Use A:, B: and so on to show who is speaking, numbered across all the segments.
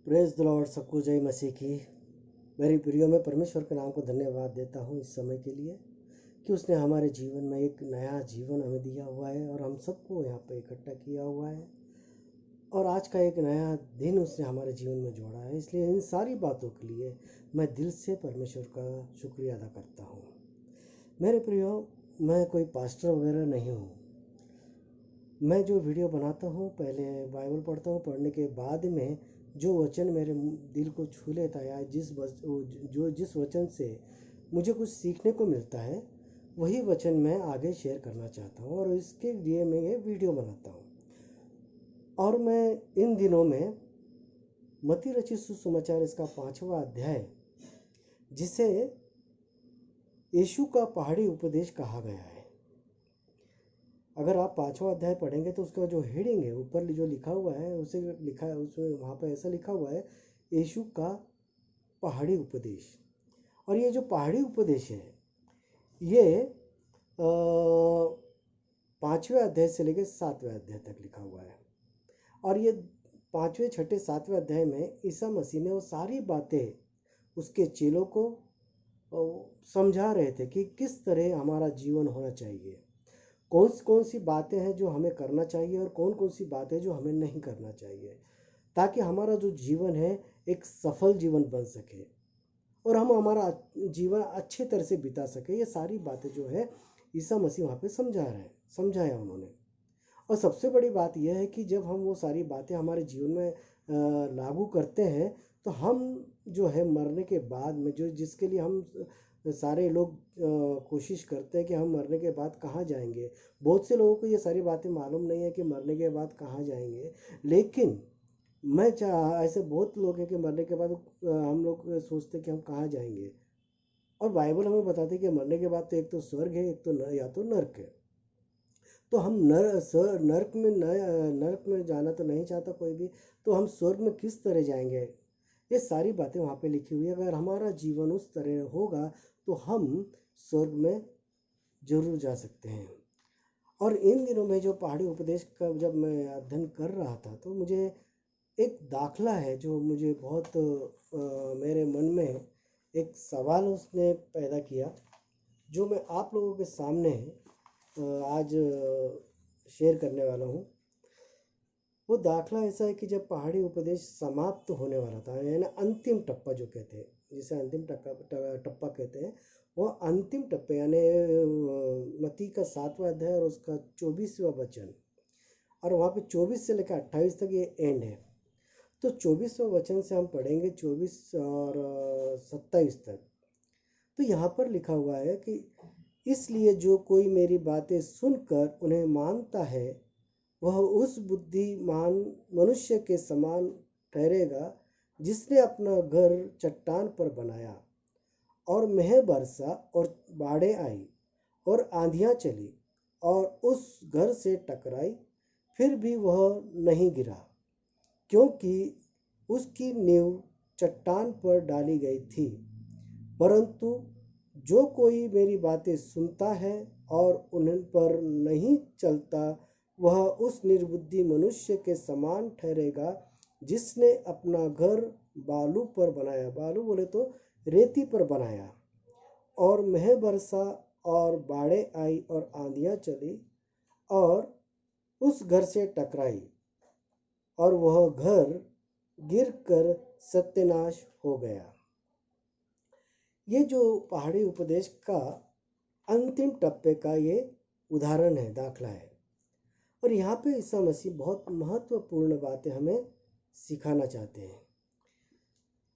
A: Praise the Lord. सबको जय मसीह की। मेरी प्रियो में परमेश्वर के नाम को धन्यवाद देता हूँ इस समय के लिए कि उसने हमारे जीवन में एक नया जीवन हमें दिया हुआ है और हम सबको यहाँ पे इकट्ठा किया हुआ है और आज का एक नया दिन उसने हमारे जीवन में जोड़ा है। इसलिए इन सारी बातों के लिए मैं दिल से परमेश्वर का शुक्रिया अदा करता हूँ। मेरे प्रियो, मैं कोई पास्टर वगैरह नहीं हूँ। मैं जो वीडियो बनाता हूँ, पहले बाइबल पढ़ता हूँ, पढ़ने के बाद में जो वचन मेरे दिल को छू लेता है या जिस वचन से मुझे कुछ सीखने को मिलता है, वही वचन मैं आगे शेयर करना चाहता हूँ और इसके लिए मैं ये वीडियो बनाता हूँ। और मैं इन दिनों में मत्ती रचित सुसमाचार इसका 5वां अध्याय, जिसे यीशु का पहाड़ी उपदेश कहा गया है, अगर आप 5वां अध्याय पढ़ेंगे तो उसका जो हेडिंग है, ऊपर जो लिखा हुआ है, उसे लिखा है, उसमें वहाँ पर ऐसा लिखा हुआ है, यीशु का पहाड़ी उपदेश। और ये जो पहाड़ी उपदेश है, ये 5वें अध्याय से लेकर 7वें अध्याय तक लिखा हुआ है। और ये 5वें, 6ठे, 7वें अध्याय में ईसा मसीह ने वो सारी बातें उसके चेलों को समझा रहे थे कि किस तरह हमारा जीवन होना चाहिए, कौन सी बातें हैं जो हमें करना चाहिए और कौन सी बातें जो हमें नहीं करना चाहिए, ताकि हमारा जो जीवन है एक सफल जीवन बन सके और हम हमारा जीवन अच्छे तरह से बिता सके। ये सारी बातें जो है ईसा मसीह वहाँ पे समझाया उन्होंने। और सबसे बड़ी बात यह है कि जब हम वो सारी बातें हमारे जीवन में लागू करते हैं तो हम जो है मरने के बाद में, जो जिसके लिए हम सारे लोग कोशिश करते हैं कि हम मरने के बाद कहाँ जाएंगे। बहुत से लोगों को ये सारी बातें मालूम नहीं है कि मरने के बाद कहाँ जाएंगे, लेकिन ऐसे बहुत लोग हैं कि मरने के बाद हम लोग सोचते हैं कि हम कहाँ जाएंगे। और बाइबल हमें बताती है कि मरने के बाद तो एक तो स्वर्ग है, एक तो या तो नर्क है। तो हम नर्क में जाना तो नहीं चाहता कोई भी, तो हम स्वर्ग में किस तरह जाएंगे, ये सारी बातें वहाँ पे लिखी हुई है। अगर हमारा जीवन उस तरह होगा तो हम स्वर्ग में जरूर जा सकते हैं। और इन दिनों में जो पहाड़ी उपदेश का जब मैं अध्ययन कर रहा था तो मुझे एक दाखला है जो मुझे बहुत मेरे मन में एक सवाल उसने पैदा किया, जो मैं आप लोगों के सामने आज शेयर करने वाला हूँ। वो दाखला ऐसा है कि जब पहाड़ी उपदेश समाप्त होने वाला था, यानी अंतिम टप्पा जो कहते हैं, जिसे अंतिम टप्पा कहते हैं, वो अंतिम टप्पे यानी मत्ती का 7वां अध्याय और उसका 24वां वचन, और वहाँ पे 24 से लेकर 28 तक ये एंड है। तो 24वां वचन से हम पढ़ेंगे 24 और 27 तक। तो यहाँ पर लिखा हुआ है कि इसलिए जो कोई मेरी बातें सुनकर उन्हें मानता है, वह उस बुद्धिमान मनुष्य के समान ठहरेगा जिसने अपना घर चट्टान पर बनाया, और मेह बरसा और बाढ़ें आई और आंधियां चली और उस घर से टकराई, फिर भी वह नहीं गिरा, क्योंकि उसकी नींव चट्टान पर डाली गई थी। परंतु जो कोई मेरी बातें सुनता है और उन पर नहीं चलता, वह उस निर्बुद्धि मनुष्य के समान ठहरेगा जिसने अपना घर बालू पर बनाया, बालू बोले तो रेती पर बनाया, और मेह बरसा और बाढ़ें आई और आंधियां चली और उस घर से टकराई, और वह घर गिरकर सत्यानाश हो गया। ये जो पहाड़ी उपदेश का अंतिम टप्पे का ये उदाहरण है, दाखला है। और यहाँ पे ईसा मसीह बहुत महत्वपूर्ण बातें हमें सिखाना चाहते हैं,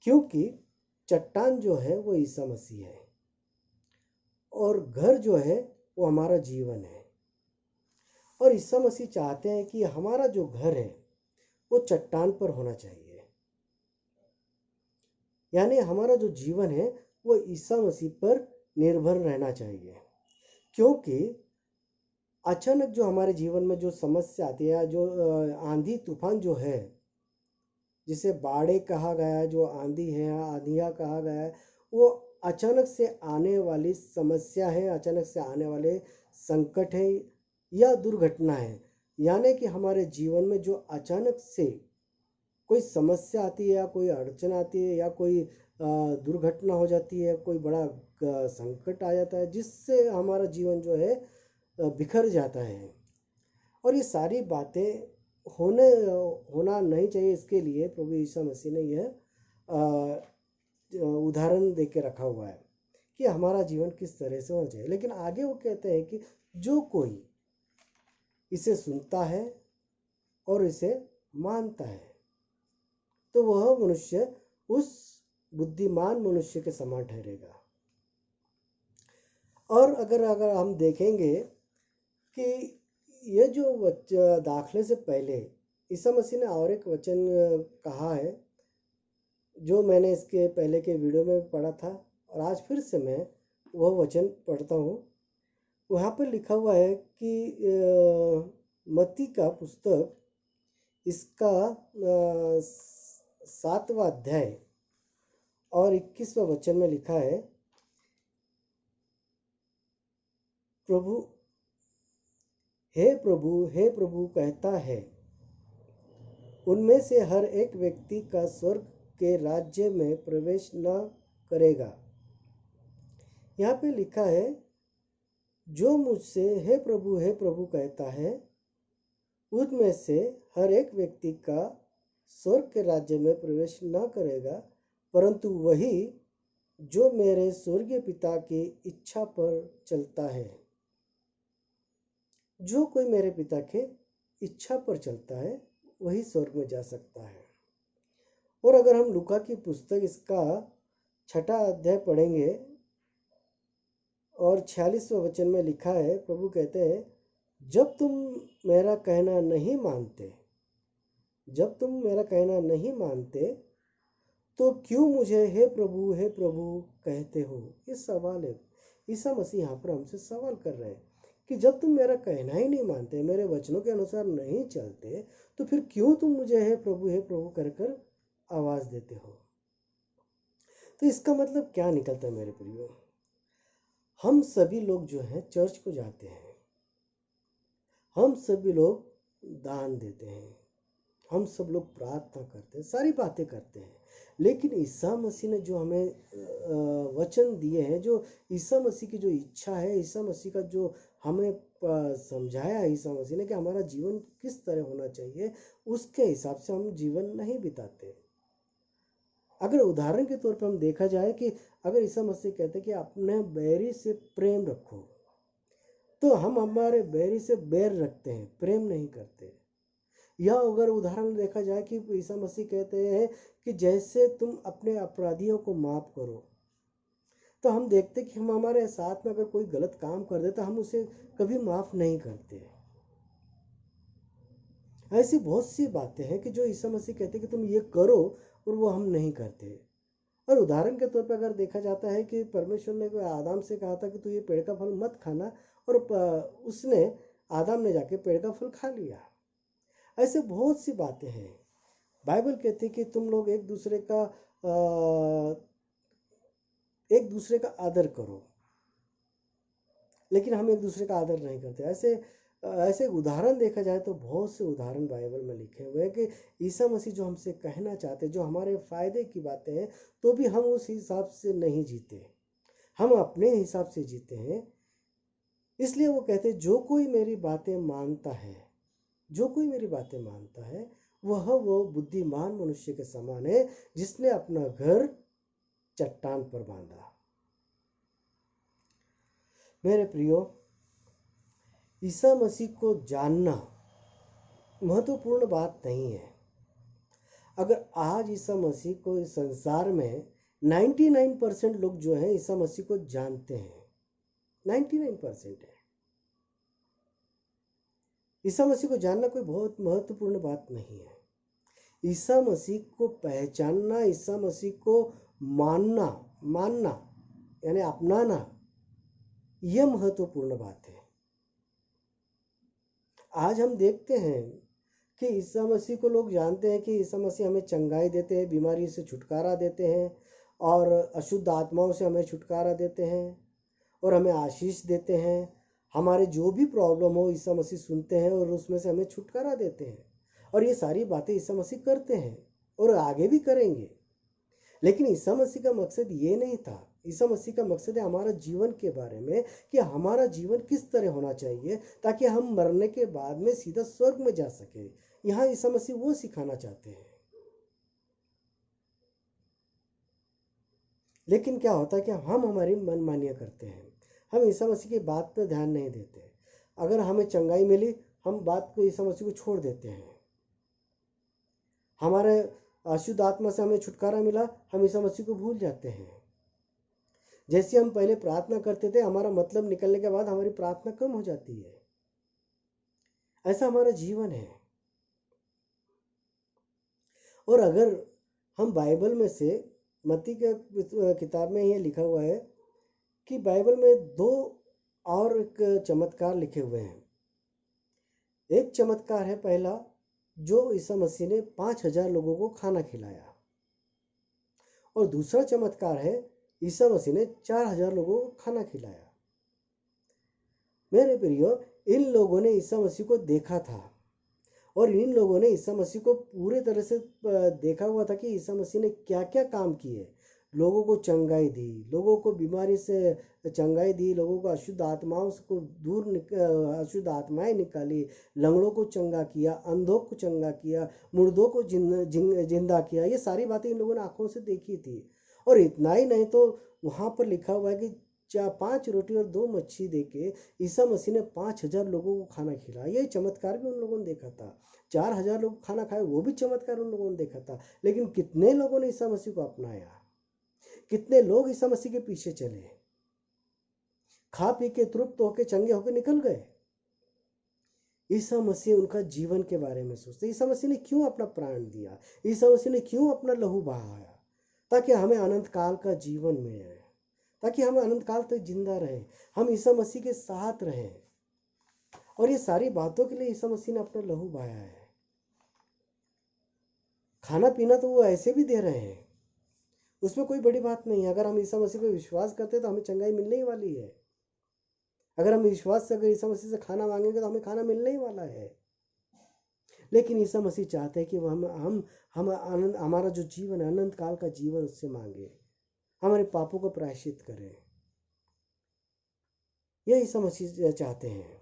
A: क्योंकि चट्टान जो है वो ईसा मसीह है और घर जो है वो हमारा जीवन है। और ईसा मसीह चाहते हैं कि हमारा जो घर है वो चट्टान पर होना चाहिए, यानी हमारा जो जीवन है वो ईसा मसीह पर निर्भर रहना चाहिए। क्योंकि अचानक जो हमारे जीवन में जो समस्या आती है, जो आंधी तूफान जो है, जिसे बाढ़ें कहा गया है, जो आंधी है, आंधियाँ कहा गया है, वो अचानक से आने वाली समस्या है, अचानक से आने वाले संकट है या दुर्घटना है। यानी कि हमारे जीवन में जो अचानक से कोई समस्या आती है या कोई अड़चन आती है या कोई दुर्घटना हो जाती है, कोई बड़ा संकट आ जाता है जिससे हमारा जीवन जो है बिखर जाता है। और ये सारी बातें होना नहीं चाहिए। इसके लिए प्रभु यीशु मसीह ने यह उदाहरण दे के रखा हुआ है कि हमारा जीवन किस तरह से होना चाहिए। लेकिन आगे वो कहते हैं कि जो कोई इसे सुनता है और इसे मानता है तो वह मनुष्य उस बुद्धिमान मनुष्य के समान ठहरेगा। और अगर हम देखेंगे कि ये जो दाखले से पहले ईसा मसीह ने और एक वचन कहा है जो मैंने इसके पहले के वीडियो में पढ़ा था, और आज फिर से मैं वह वचन पढ़ता हूँ। वहाँ पर लिखा हुआ है कि मत्ती का पुस्तक इसका 7वां अध्याय और 21वां वचन में लिखा है, प्रभु हे प्रभु कहता है, उनमें से हर एक व्यक्ति का स्वर्ग के राज्य में प्रवेश न करेगा। यहाँ पे लिखा है, जो मुझसे हे प्रभु कहता है, उनमें से हर एक व्यक्ति का स्वर्ग के राज्य में प्रवेश न करेगा, परंतु वही जो मेरे स्वर्गीय पिता की इच्छा पर चलता है। जो कोई मेरे पिता के इच्छा पर चलता है वही स्वर्ग में जा सकता है। और अगर हम लूका की पुस्तक इसका 6वां अध्याय पढ़ेंगे और 46वां वचन में लिखा है, प्रभु कहते हैं, जब तुम मेरा कहना नहीं मानते तो क्यों मुझे हे प्रभु कहते हो। ये सवाल है। ईसा मसीह यहाँ पर हमसे सवाल कर रहे हैं कि जब तुम मेरा कहना ही नहीं मानते, मेरे वचनों के अनुसार नहीं चलते, तो फिर क्यों तुम मुझे हे प्रभु कर आवाज देते हो। तो इसका मतलब क्या निकलता है मेरे प्रियो? हम सभी लोग जो हैं चर्च को जाते हैं, हम सभी लोग दान देते हैं, हम सब लोग प्रार्थना करते हैं, सारी बातें करते हैं, लेकिन ईसा मसीह ने जो हमें वचन दिए हैं, जो ईसा मसीह की जो इच्छा है, ईसा मसीह का जो हमें समझाया ईसा मसीह ने कि हमारा जीवन किस तरह होना चाहिए, उसके हिसाब से हम जीवन नहीं बिताते। अगर उदाहरण के तौर पर हम देखा जाए कि अगर ईसा मसीह कहते कि अपने बैरी से प्रेम रखो, तो हम हमारे बैरी से बैर रखते हैं, प्रेम नहीं करते। या अगर उदाहरण देखा जाए कि ईसा मसीह कहते हैं कि जैसे तुम अपने अपराधियों को माफ करो, तो हम देखते कि हम हमारे साथ में अगर कोई गलत काम कर दे तो हम उसे कभी माफ नहीं करते। ऐसी बहुत सी बातें हैं कि जो ईसा मसीह कहते कि तुम ये करो, और वो हम नहीं करते। और उदाहरण के तौर पर अगर देखा जाता है कि परमेश्वर ने आदम से कहा था कि तू ये पेड़ का फल मत खाना, और उसने आदम ने जाके पेड़ का फल खा लिया। ऐसे बहुत सी बातें हैं। बाइबल कहती है कि तुम लोग एक दूसरे का आदर करो, लेकिन हम एक दूसरे का आदर नहीं करते। ऐसे उदाहरण देखा जाए तो बहुत से उदाहरण बाइबल में लिखे हुए हैं कि ईसा मसीह जो हमसे कहना चाहते, जो हमारे फायदे की बातें हैं, तो भी हम उस हिसाब से नहीं जीते, हम अपने हिसाब से जीते हैं। इसलिए वो कहते हैं, जो कोई मेरी बातें मानता है वो बुद्धिमान मनुष्य के समान है, जिसने अपना घर चट्टान पर बांधा। मेरे प्रियो, ईसा मसीह को जानना महत्वपूर्ण बात नहीं है। अगर आज ईसा मसीह को इस संसार में 99% लोग जो हैं ईसा मसीह को जानते हैं, 99% है। ईसा मसीह को जानना कोई बहुत महत्वपूर्ण बात नहीं है। ईसा मसीह को पहचानना, ईसा मसीह को मानना यानी अपनाना, यह महत्वपूर्ण बात है। आज हम देखते हैं कि ईसा मसीह को लोग जानते हैं कि ईसा मसीह हमें चंगाई देते हैं, बीमारी से छुटकारा देते हैं, और अशुद्ध आत्माओं से हमें छुटकारा देते हैं, और हमें आशीष देते हैं। हमारे जो भी प्रॉब्लम हो ईसा मसीह सुनते हैं और उसमें से हमें छुटकारा देते हैं। और ये सारी बातें ईसा मसीह करते हैं। और आगे भी करेंगे। लेकिन ईसा मसीह का मकसद ये नहीं था। ईसा मसीह का मकसद है हमारा जीवन के बारे में, कि हमारा जीवन किस तरह होना चाहिए ताकि हम मरने के बाद में सीधा स्वर्ग में जा सके। यहाँ ईसा मसीह वो सिखाना चाहते हैं। लेकिन क्या होता है कि हम हमारी मनमानियाँ करते हैं, हम ईसा मसीह की बात पर ध्यान नहीं देते। अगर हमें चंगाई मिली, हम बात को ईसा मसीह को छोड़ देते हैं। हमारे अशुद्ध आत्मा से हमें छुटकारा मिला, हम ईसा मसीह को भूल जाते हैं। जैसे हम पहले प्रार्थना करते थे, हमारा मतलब निकलने के बाद हमारी प्रार्थना कम हो जाती है। ऐसा हमारा जीवन है। और अगर हम बाइबल में से मत्ती के किताब में ये लिखा हुआ है कि बाइबल में दो और एक चमत्कार लिखे हुए हैं। एक चमत्कार है पहला, जो ईसा मसीह ने 5,000 लोगों को खाना खिलाया। और दूसरा चमत्कार है, ईसा मसीह ने 4,000 लोगों को खाना खिलाया। मेरे प्रियो, इन लोगों ने ईसा मसीह को देखा था और इन लोगों ने ईसा मसीह को पूरे तरह से देखा हुआ था कि ईसा मसीह ने क्या क्या काम किए। लोगों को चंगाई दी, लोगों को बीमारी से चंगाई दी, लोगों को अशुद्ध आत्माओं को अशुद्ध आत्माएं निकाली, लंगड़ों को चंगा किया, अंधों को चंगा किया, मुर्दों को जिंदा किया। ये सारी बातें इन लोगों ने आंखों से देखी थी। और इतना ही नहीं, तो वहाँ पर लिखा हुआ है कि 5 रोटी और 2 मच्छी देके ईसा मसीह ने 5,000 लोगों को खाना खिलाया। ये चमत्कार भी उन लोगों ने देखा था। 4,000 लोग खाना खाए, वो भी चमत्कार उन लोगों ने देखा था। लेकिन कितने लोगों ने ईसा मसीह को अपनाया, कितने लोग ईसा मसीह के पीछे चले, खा पी के तृप्त होके चंगे होके निकल गए। ईसा मसीह उनका जीवन के बारे में सोचते। ईसा मसीह ने क्यों अपना प्राण दिया, ईसा मसीह ने क्यों अपना लहू बहाया, ताकि हमें अनंत काल का जीवन मिले, ताकि हम अनंत काल तक जिंदा रहें, हम ईसा मसीह के साथ रहें। और ये सारी बातों के लिए ईसा मसीह ने अपना लहू बहाया है। खाना पीना तो वो ऐसे भी दे रहे हैं, उसमें कोई बड़ी बात नहीं है। अगर हम ईसा मसीह पर विश्वास करते हैं तो हमें चंगाई मिलने ही वाली है। अगर हम विश्वास से अगर ईसा मसीह से खाना मांगेंगे तो हमें खाना मिलने ही वाला है। लेकिन ईसा मसीह चाहते हैं कि वो हम आनंद, हमारा जो जीवन है अनंत काल का जीवन, उससे मांगे, हमारे पापों को प्रायश्चित करें। ये ईसा मसीह चाहते हैं।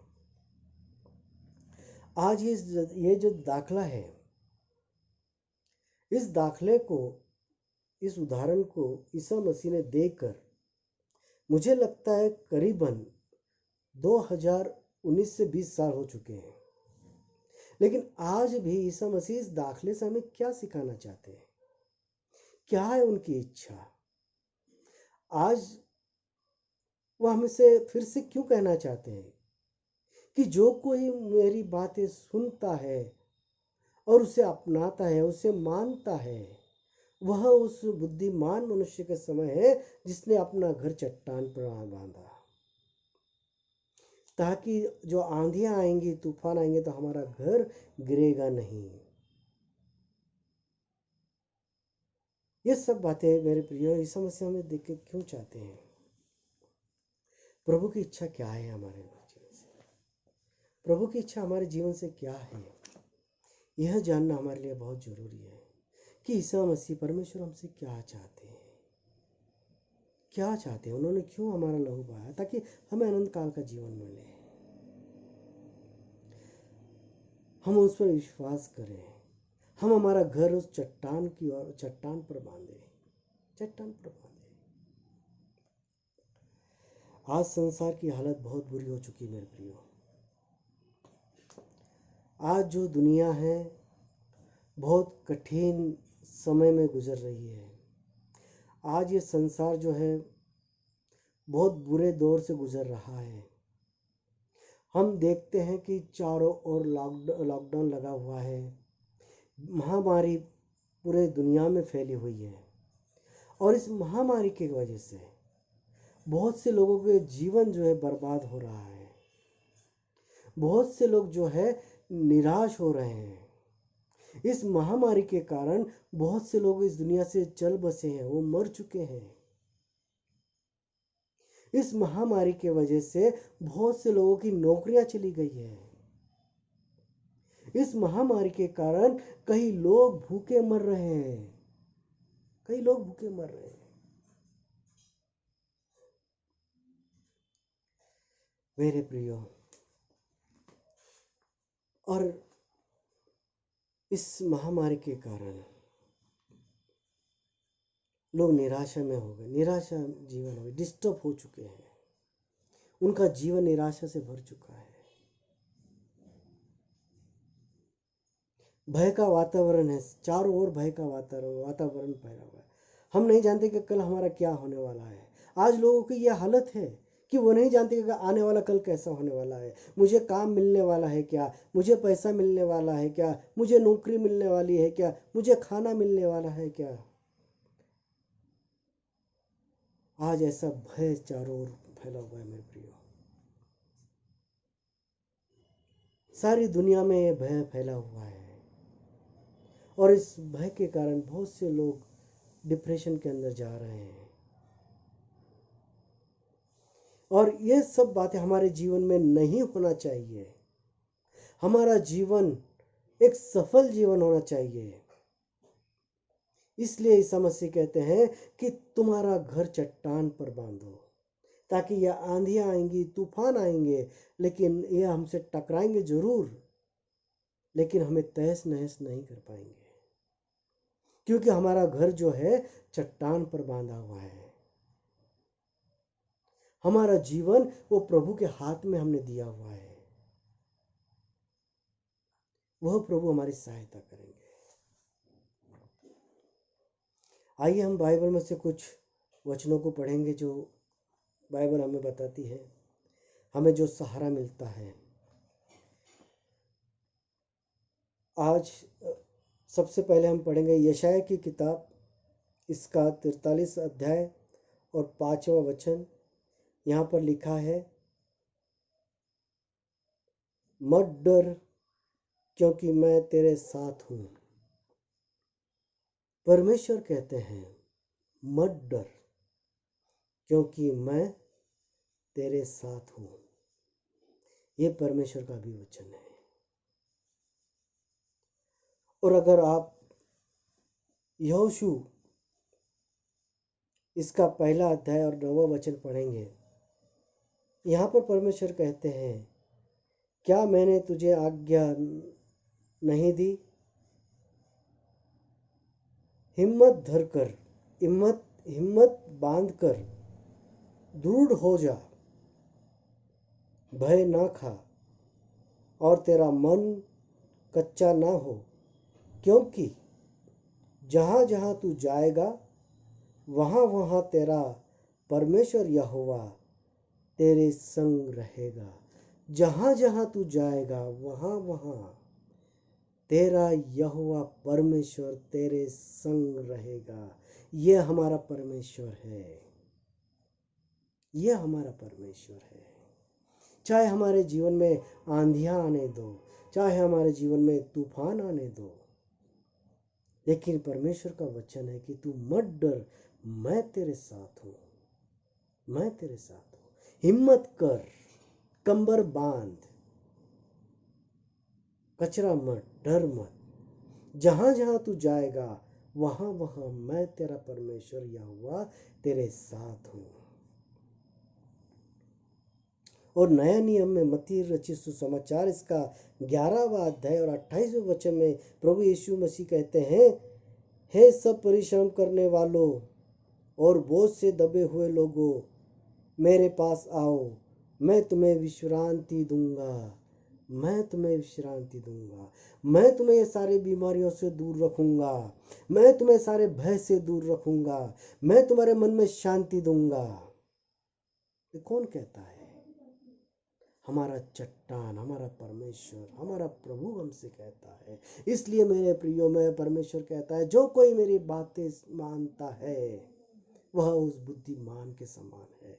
A: आज ये जो दाखला है, इस दाखले को, इस उदाहरण को ईसा मसीह ने देकर, मुझे लगता है करीबन 2019 से 20 साल हो चुके हैं। लेकिन आज भी ईसा मसीह इस दाखले से हमें क्या सिखाना चाहते हैं, क्या है उनकी इच्छा? आज वह हमसे फिर से क्यों कहना चाहते हैं कि जो कोई मेरी बातें सुनता है और उसे अपनाता है, उसे मानता है, वह उस बुद्धिमान मनुष्य के समय है जिसने अपना घर चट्टान पर बांधा, ताकि जो आंधियां आएंगी, तूफान आएंगे तो हमारा घर गिरेगा नहीं। ये सब बातें मेरे प्रिय ईसा मसीह हमें देख के क्यों चाहते हैं? प्रभु की इच्छा क्या है हमारे जीवन से? प्रभु की इच्छा हमारे जीवन से क्या है, यह जानना हमारे लिए बहुत जरूरी है कि ईसा मसीह परमेश्वर हमसे क्या चाहते हैं, क्या चाहते हैं, उन्होंने क्यों हमारा लहू बहाया ताकि हमें अनंत काल का जीवन मिले। हम उस पर विश्वास करें, हम हमारा घर उस चट्टान की ओर, चट्टान पर बांधे, चट्टान पर बांधे। आज संसार की हालत बहुत बुरी हो चुकी है मेरे प्रियो। आज जो दुनिया है बहुत कठिन समय में गुजर रही है। आज ये संसार जो है बहुत बुरे दौर से गुजर रहा है। हम देखते हैं कि चारों ओर लॉकडाउन लगा हुआ है, महामारी पूरे दुनिया में फैली हुई है। और इस महामारी की वजह से बहुत से लोगों के जीवन जो है बर्बाद हो रहा है। बहुत से लोग जो है निराश हो रहे हैं। इस महामारी के कारण बहुत से लोग इस दुनिया से चल बसे हैं, वो मर चुके हैं। इस महामारी के वजह से बहुत से लोगों की नौकरियां चली गई है। इस महामारी के कारण कई लोग भूखे मर रहे हैं, कई लोग भूखे मर रहे हैं। मेरे प्रियो, और इस महामारी के कारण लोग निराशा में हो गए, निराशा जीवन हो गए, डिस्टर्ब हो चुके हैं, उनका जीवन निराशा से भर चुका है। भय का वातावरण है, चारों ओर भय का वातावरण फैला हुआ है। हम नहीं जानते कि कल हमारा क्या होने वाला है। आज लोगों की यह हालत है कि वो नहीं जानते कि आने वाला कल कैसा होने वाला है। मुझे काम मिलने वाला है क्या, मुझे पैसा मिलने वाला है क्या, मुझे नौकरी मिलने वाली है क्या, मुझे खाना मिलने वाला है क्या। आज ऐसा भय चारों ओर फैला हुआ है मेरे प्रियो। सारी दुनिया में यह भय फैला हुआ है, और इस भय के कारण बहुत से लोग डिप्रेशन के अंदर जा रहे हैं। और ये सब बातें हमारे जीवन में नहीं होना चाहिए। हमारा जीवन एक सफल जीवन होना चाहिए। इसलिए ईसा मसीह कहते हैं कि तुम्हारा घर चट्टान पर बांधो, ताकि यह आंधियां आएंगी, तूफान आएंगे, लेकिन यह हमसे टकराएंगे जरूर, लेकिन हमें तहस नहस नहीं कर पाएंगे, क्योंकि हमारा घर जो है चट्टान पर बांधा हुआ है। हमारा जीवन वो प्रभु के हाथ में हमने दिया हुआ है, वह प्रभु हमारी सहायता करेंगे। आइए हम बाइबल में से कुछ वचनों को पढ़ेंगे जो बाइबल हमें बताती है, हमें जो सहारा मिलता है। आज सबसे पहले हम पढ़ेंगे यशायाह की किताब, इसका 43 अध्याय और 5वां वचन। यहाँ पर लिखा है, मत डर क्योंकि मैं तेरे साथ हूँ। परमेश्वर कहते हैं मत डर क्योंकि मैं तेरे साथ हूँ। ये परमेश्वर का भी वचन है। और अगर आप यहोशू इसका 1 अध्याय और 9वां वचन पढ़ेंगे, यहाँ पर परमेश्वर कहते हैं, क्या मैंने तुझे आज्ञा नहीं दी? हिम्मत धरकर, हिम्मत बांधकर दृढ़ हो जा, भय ना खा और तेरा मन कच्चा ना हो, क्योंकि जहाँ जहाँ तू जाएगा वहाँ वहाँ तेरा परमेश्वर यहोवा तेरे संग रहेगा। जहाँ जहाँ तू जाएगा वहाँ वहाँ तेरा यहोवा परमेश्वर तेरे संग रहेगा। ये हमारा परमेश्वर है, ये हमारा परमेश्वर है। चाहे हमारे जीवन में आंधियां आने दो, चाहे हमारे जीवन में तूफान आने दो, लेकिन परमेश्वर का वचन है कि तू मत डर, मैं तेरे साथ हूँ, मैं तेरे साथ हूँ। हिम्मत कर, कंबर बांध, कचरा मत, डर मत। जहां जहां तू जाएगा वहां वहां मैं तेरा परमेश्वर यहोवा तेरे साथ हूँ। और नया नियम में मत्ती रचित सुसमाचार इसका 11वां अध्याय और 28वें वचन में प्रभु यीशु मसीह कहते हैं, हे सब परिश्रम करने वालों और बोझ से दबे हुए लोगों, मेरे पास आओ, मैं तुम्हें विश्रांति दूंगा, मैं तुम्हें विश्रांति दूंगा। मैं तुम्हें ये सारी बीमारियों से दूर रखूंगा, मैं तुम्हें सारे भय से दूर रखूंगा, मैं तुम्हारे मन में शांति दूंगा। ये कौन कहता है? हमारा चट्टान, हमारा परमेश्वर, हमारा प्रभु हमसे कहता है। इसलिए मेरे प्रियो में परमेश्वर कहता है, जो कोई मेरी बातें मानता है वह उस बुद्धिमान के समान है,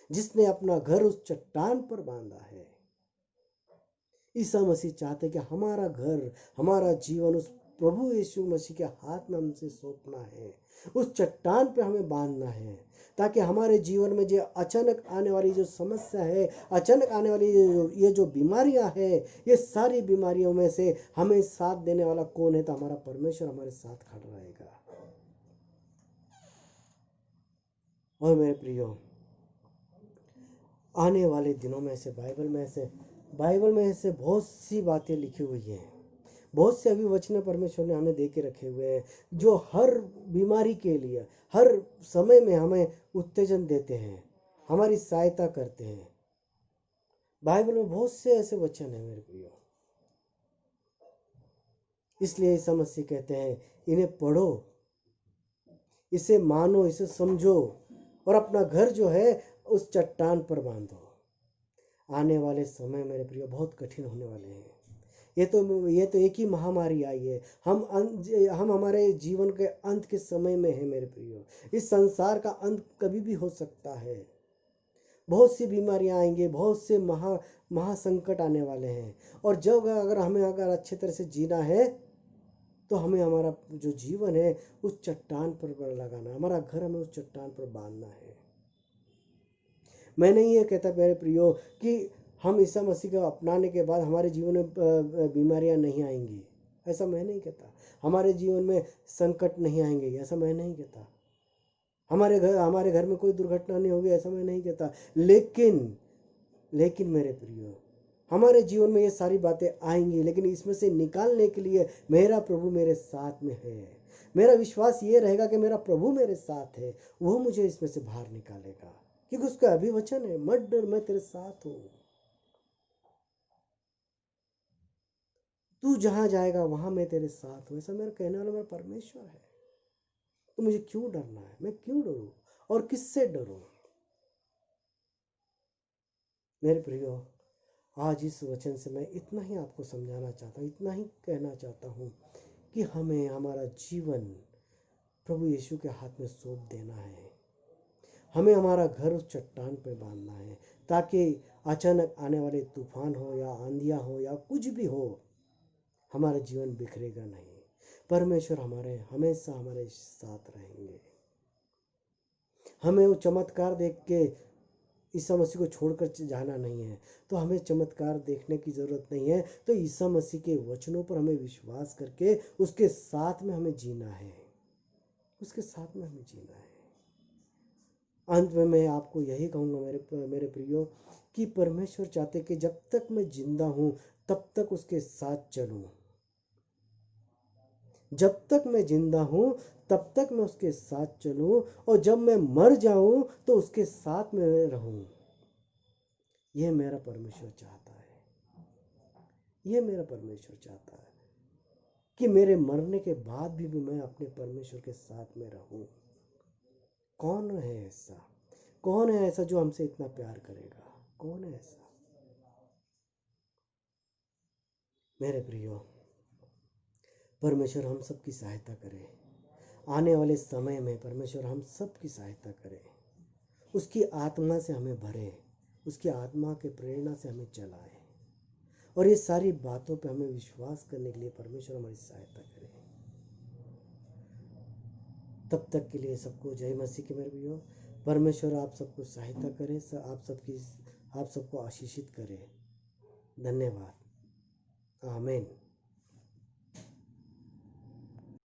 A: जिसने अपना घर उस चट्टान पर बांधा है। ईसा मसीह चाहते कि हमारा घर, हमारा जीवन उस प्रभु यीशु मसीह के हाथ में हमसे सौंपना है, उस चट्टान पे हमें बांधना है, ताकि हमारे जीवन में जो अचानक आने वाली जो समस्या है, अचानक आने वाली ये जो बीमारियां हैं, ये सारी बीमारियों में से हमें साथ देने वाला कौन है? तो हमारा परमेश्वर हमारे साथ खड़ा रहेगा। और मेरे प्रियो, आने वाले दिनों में से बाइबल में ऐसे बहुत सी बातें लिखी हुई हैं, बहुत से अभी वचन परमेश्वर ने हमें दे के रखे हुए हैं, जो हर बीमारी के लिए हर समय में हमें उत्तेजन देते हैं, हमारी सहायता करते हैं। बाइबल में बहुत से ऐसे वचन हैं मेरे प्रियो, इसलिए ईसा मसीह कहते हैं, इन्हें पढ़ो, इसे मानो, इसे समझो और अपना घर जो है उस चट्टान पर बांधो। आने वाले समय मेरे प्रियो बहुत कठिन होने वाले हैं। ये तो एक ही महामारी आई है। हम हमारे जीवन के अंत के समय में है मेरे प्रियो। इस संसार का अंत कभी भी हो सकता है। बहुत सी बीमारियां आएंगे, बहुत से महासंकट आने वाले हैं। और जब हमें अच्छे तरह से जीना है तो हमें हमारा जो जीवन है उस चट्टान पर लगाना, हमारा घर हमें उस चट्टान पर बांधना है। मैं नहीं ये कहता मेरे प्रियो कि हम ईसा मसीह को अपनाने के बाद हमारे जीवन में बीमारियां नहीं आएंगी, ऐसा मैं नहीं कहता। हमारे जीवन में संकट नहीं आएंगे, ऐसा मैं नहीं कहता। हमारे घर में कोई दुर्घटना नहीं होगी, ऐसा मैं नहीं कहता। लेकिन मेरे प्रियो, हमारे जीवन में ये सारी बातें आएंगी, लेकिन इसमें से निकालने के लिए मेरा प्रभु मेरे साथ में है। मेरा विश्वास ये रहेगा कि मेरा प्रभु मेरे साथ है, वो मुझे इसमें से बाहर निकालेगा, क्योंकि उसका अभी वचन है, मत डर, मैं तेरे साथ हूं। तू जहां जाएगा वहां मैं तेरे साथ हूं, ऐसा मेरा कहने वाला मेरा परमेश्वर है। तो मुझे क्यों डरना है? मैं क्यों डरूं और किससे डरूं? मेरे प्रियो, आज इस वचन से मैं इतना ही आपको समझाना चाहता हूँ, इतना ही कहना चाहता हूँ कि हमें हमारा जीवन प्रभु यीशु के हाथ में सौंप देना है। हमें हमारा घर उस चट्टान पर बांधना है, ताकि अचानक आने वाले तूफान हो या आंधियां हो या कुछ भी हो, हमारा जीवन बिखरेगा नहीं। परमेश्वर हमेशा हमारे साथ रहेंगे। हमें वो चमत्कार देख के ईसा मसीह को छोड़कर जाना नहीं है। तो हमें चमत्कार देखने की जरूरत नहीं है। तो ईसा मसीह के वचनों पर हमें विश्वास करके उसके साथ में हमें जीना है, उसके साथ में हमें जीना है। अंत में मैं आपको यही कहूँगा मेरे प्रियो, कि परमेश्वर चाहते कि जब तक मैं जिंदा हूँ तब तक उसके साथ चलूं। जब तक मैं जिंदा हूँ तब तक मैं उसके साथ चलूं, और जब मैं मर जाऊं तो उसके साथ में रहूं। यह मेरा परमेश्वर चाहता है, यह मेरा परमेश्वर चाहता है कि मेरे मरने के बाद भी मैं अपने परमेश्वर के साथ में रहूं। कौन है ऐसा जो हमसे इतना प्यार करेगा? कौन है ऐसा? मेरे प्रियो, परमेश्वर हम सबकी सहायता करे। आने वाले समय में परमेश्वर हम सबकी सहायता करे, उसकी आत्मा से हमें भरे, उसकी आत्मा के प्रेरणा से हमें चलाए, और ये सारी बातों पे हमें विश्वास करने के लिए परमेश्वर हमारी सहायता करे। तब तक के लिए सबको जय मसीह के। मेरे प्रियो, परमेश्वर आप सबको सहायता करे, आप सबको आशीषित करे। धन्यवाद। आमीन।